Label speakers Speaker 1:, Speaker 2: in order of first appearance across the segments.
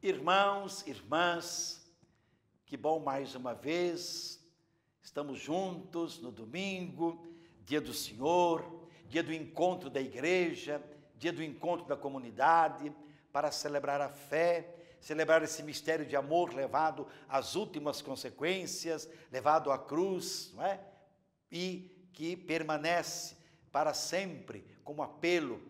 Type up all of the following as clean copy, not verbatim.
Speaker 1: Irmãos, irmãs, que bom mais uma vez, estamos juntos no domingo, dia do Senhor, dia do encontro da igreja, dia do encontro da comunidade, para celebrar a fé, celebrar esse mistério de amor levado às últimas consequências, levado à cruz, não é? E que permanece para sempre como apelo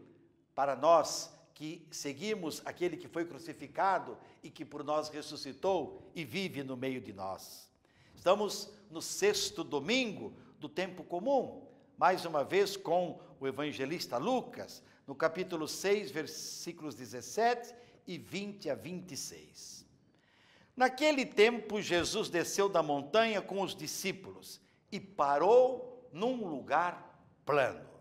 Speaker 1: para nós que seguimos aquele que foi crucificado e que por nós ressuscitou e vive no meio de nós. Estamos no 6º domingo do tempo comum, mais uma vez com o evangelista Lucas, no capítulo 6, versículos 17 e 20 a 26. Naquele tempo, Jesus desceu da montanha com os discípulos e parou num lugar plano.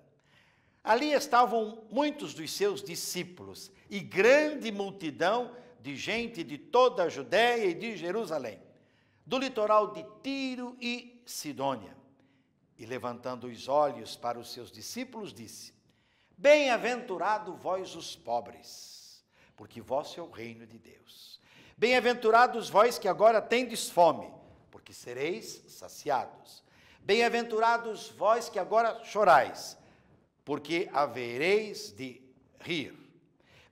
Speaker 1: Ali estavam muitos dos seus discípulos e grande multidão de gente de toda a Judéia e de Jerusalém, do litoral de Tiro e Sidônia. E levantando os olhos para os seus discípulos, disse: Bem-aventurado vós os pobres, porque vosso é o reino de Deus. Bem-aventurados vós que agora tendes fome, porque sereis saciados. Bem-aventurados vós que agora chorais, porque havereis de rir.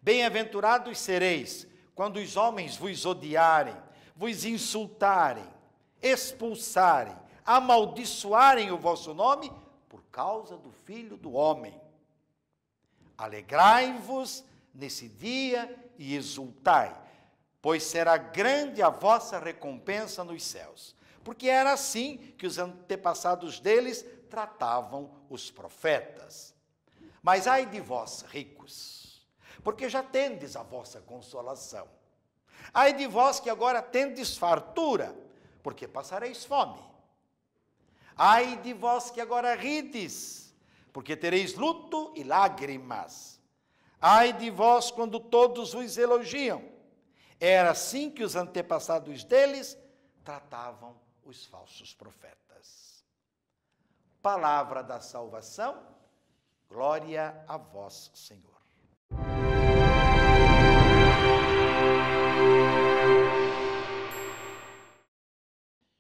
Speaker 1: Bem-aventurados sereis quando os homens vos odiarem, vos insultarem, expulsarem, amaldiçoarem o vosso nome por causa do Filho do Homem. Alegrai-vos nesse dia e exultai, pois será grande a vossa recompensa nos céus, porque era assim que os antepassados deles tratavam os profetas. Mas ai de vós, ricos, porque já tendes a vossa consolação. Ai de vós que agora tendes fartura, porque passareis fome. Ai de vós que agora rides, porque tereis luto e lágrimas. Ai de vós quando todos vos elogiam. Era assim que os antepassados deles tratavam os falsos profetas. Palavra da salvação. Glória a vós, Senhor.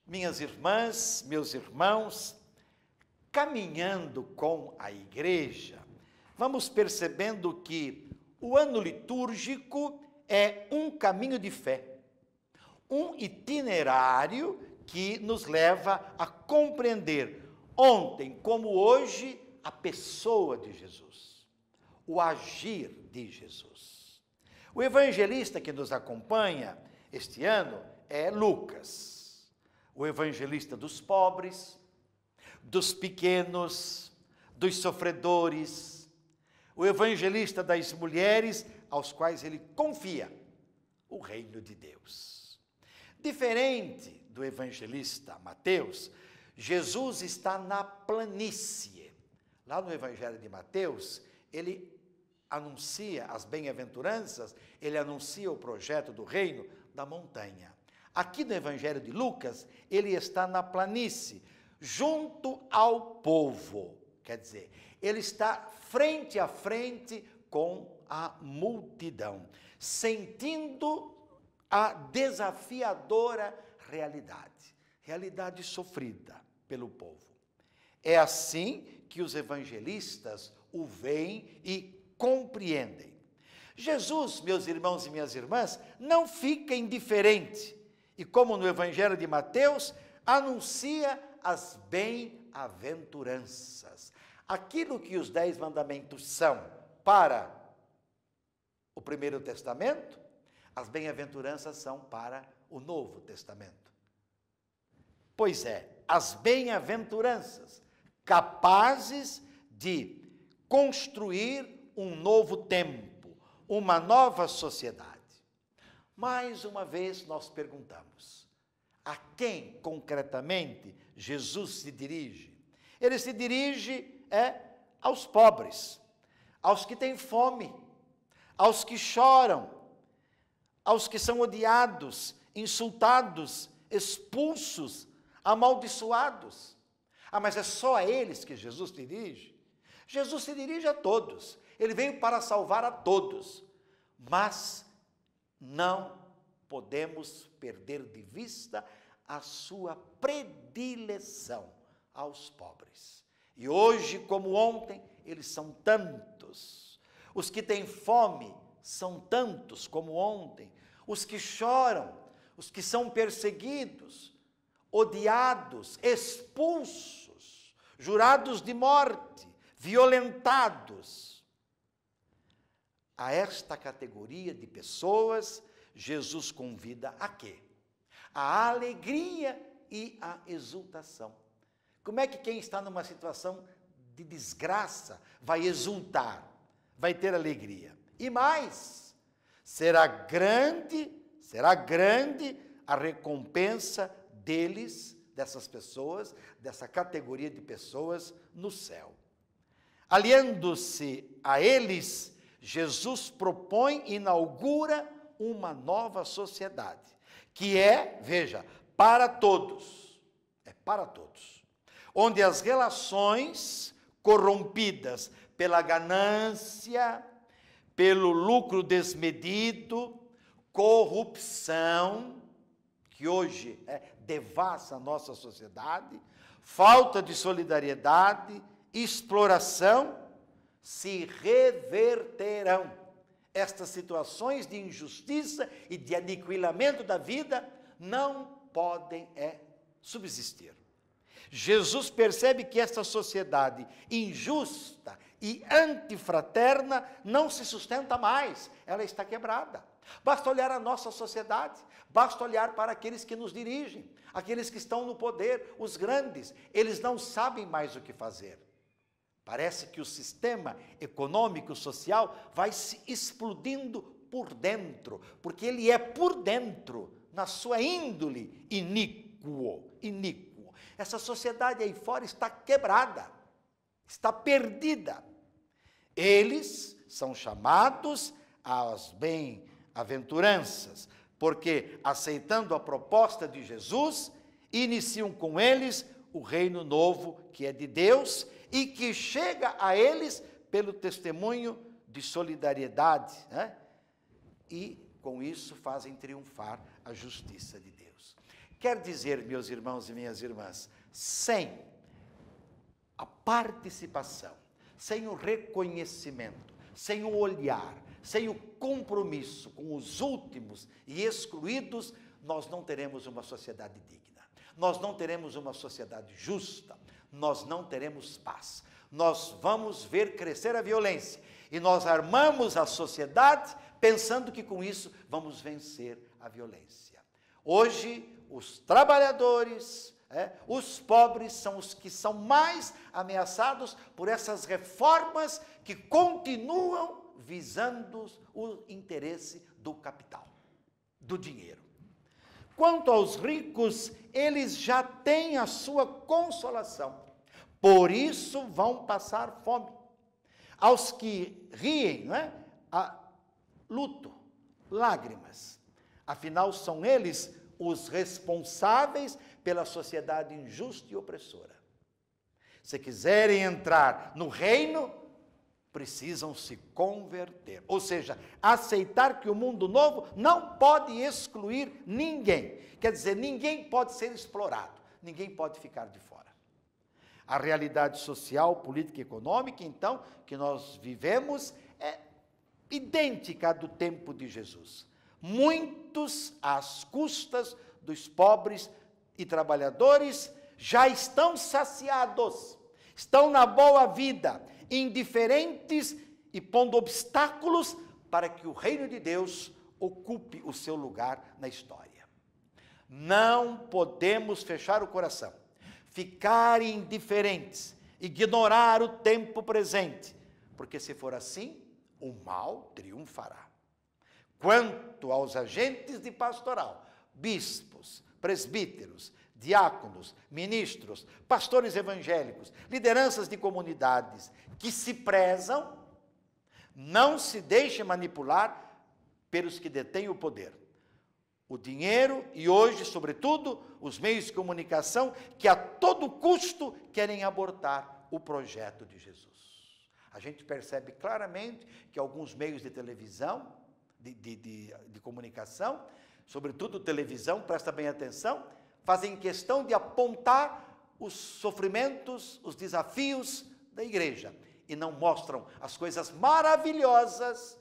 Speaker 1: Minhas irmãs, meus irmãos, caminhando com a igreja, vamos percebendo que o ano litúrgico é um caminho de fé, um itinerário que nos leva a compreender ontem como hoje a pessoa de Jesus, o agir de Jesus. O evangelista que nos acompanha este ano é Lucas, o evangelista dos pobres, dos pequenos, dos sofredores, o evangelista das mulheres aos quais ele confia o reino de Deus. Diferente do evangelista Mateus, Jesus está na planície. Lá no Evangelho de Mateus, ele anuncia as bem-aventuranças, ele anuncia o projeto do reino da montanha. Aqui no Evangelho de Lucas, ele está na planície, junto ao povo. Quer dizer, ele está frente a frente com a multidão, sentindo a desafiadora realidade sofrida pelo povo. É assim que os evangelistas o veem e compreendem. Jesus, meus irmãos e minhas irmãs, não fica indiferente e, como no Evangelho de Mateus, anuncia as bem-aventuranças. Aquilo que os 10 mandamentos são para o Primeiro Testamento, as bem-aventuranças são para o Novo Testamento. Pois é, as bem-aventuranças capazes de construir um novo tempo, uma nova sociedade. Mais uma vez nós perguntamos, a quem concretamente Jesus se dirige? Ele se dirige aos pobres, aos que têm fome, aos que choram, aos que são odiados, insultados, expulsos, amaldiçoados. Mas é só a eles que Jesus se dirige? Jesus se dirige a todos. Ele veio para salvar a todos. Mas não podemos perder de vista a sua predileção aos pobres. E hoje, como ontem, eles são tantos. Os que têm fome são tantos como ontem. Os que choram, os que são perseguidos, odiados, expulsos, jurados de morte, violentados. A esta categoria de pessoas, Jesus convida a quê? A alegria e a exultação. Como é que quem está numa situação de desgraça vai exultar, vai ter alegria? E mais, será grande a recompensa deles, dessas pessoas, dessa categoria de pessoas no céu. Aliando-se a eles, Jesus propõe e inaugura uma nova sociedade, que é, veja, para todos, onde as relações corrompidas pela ganância, pelo lucro desmedido, corrupção, que hoje devassa a nossa sociedade, falta de solidariedade, exploração, se reverterão. Estas situações de injustiça e de aniquilamento da vida não podem subsistir. Jesus percebe que esta sociedade injusta e antifraterna não se sustenta mais, ela está quebrada. Basta olhar a nossa sociedade, basta olhar para aqueles que nos dirigem, aqueles que estão no poder, os grandes, eles não sabem mais o que fazer. Parece que o sistema econômico, social, vai se explodindo por dentro, porque ele é por dentro, na sua índole, iníquo. Essa sociedade aí fora está quebrada, está perdida. Eles são chamados às bem-aventuranças, porque, aceitando a proposta de Jesus, iniciam com eles o reino novo que é de Deus e que chega a eles pelo testemunho de solidariedade, né? E, com isso, fazem triunfar a justiça de Deus. Quer dizer, meus irmãos e minhas irmãs, sem a participação, sem o reconhecimento, sem o olhar, sem o compromisso com os últimos e excluídos, nós não teremos uma sociedade digna, nós não teremos uma sociedade justa, nós não teremos paz. Nós vamos ver crescer a violência e nós armamos a sociedade pensando que com isso vamos vencer a violência. Hoje, os trabalhadores, os pobres são os que são mais ameaçados por essas reformas que continuam visando o interesse do capital, do dinheiro. Quanto aos ricos, eles já têm a sua consolação, por isso vão passar fome. Aos que riem, luto, lágrimas. Afinal, são eles os responsáveis pela sociedade injusta e opressora. Se quiserem entrar no reino, precisam se converter. Ou seja, aceitar que o mundo novo não pode excluir ninguém. Quer dizer, ninguém pode ser explorado, ninguém pode ficar de fora. A realidade social, política e econômica, então, que nós vivemos, é idêntica à do tempo de Jesus. Muitos, às custas dos pobres e trabalhadores, já estão saciados, estão na boa vida, indiferentes e pondo obstáculos para que o reino de Deus ocupe o seu lugar na história. Não podemos fechar o coração, ficar indiferentes, ignorar o tempo presente, porque se for assim, o mal triunfará. Quanto aos agentes de pastoral, bispos, presbíteros, diáconos, ministros, pastores evangélicos, lideranças de comunidades que se prezam, não se deixem manipular pelos que detêm o poder. O dinheiro e hoje, sobretudo, os meios de comunicação que a todo custo querem abortar o projeto de Jesus. A gente percebe claramente que alguns meios de televisão, de comunicação, sobretudo televisão, presta bem atenção, fazem questão de apontar os sofrimentos, os desafios da igreja, e não mostram as coisas maravilhosas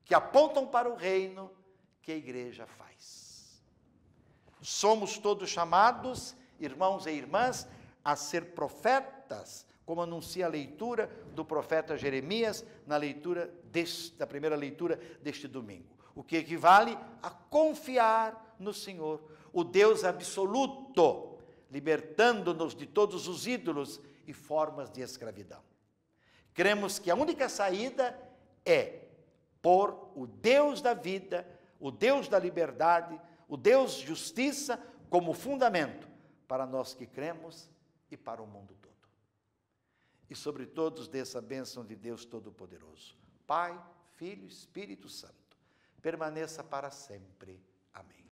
Speaker 1: que apontam para o reino que a igreja faz. Somos todos chamados, irmãos e irmãs, a ser profetas, como anuncia a leitura do profeta Jeremias na da primeira leitura deste domingo. O que equivale a confiar no Senhor, o Deus absoluto, libertando-nos de todos os ídolos e formas de escravidão. Cremos que a única saída é pôr o Deus da vida, o Deus da liberdade, o Deus justiça como fundamento para nós que cremos e para o mundo todo. E sobre todos dessa bênção de Deus Todo-Poderoso, Pai, Filho e Espírito Santo, permaneça para sempre. Amém.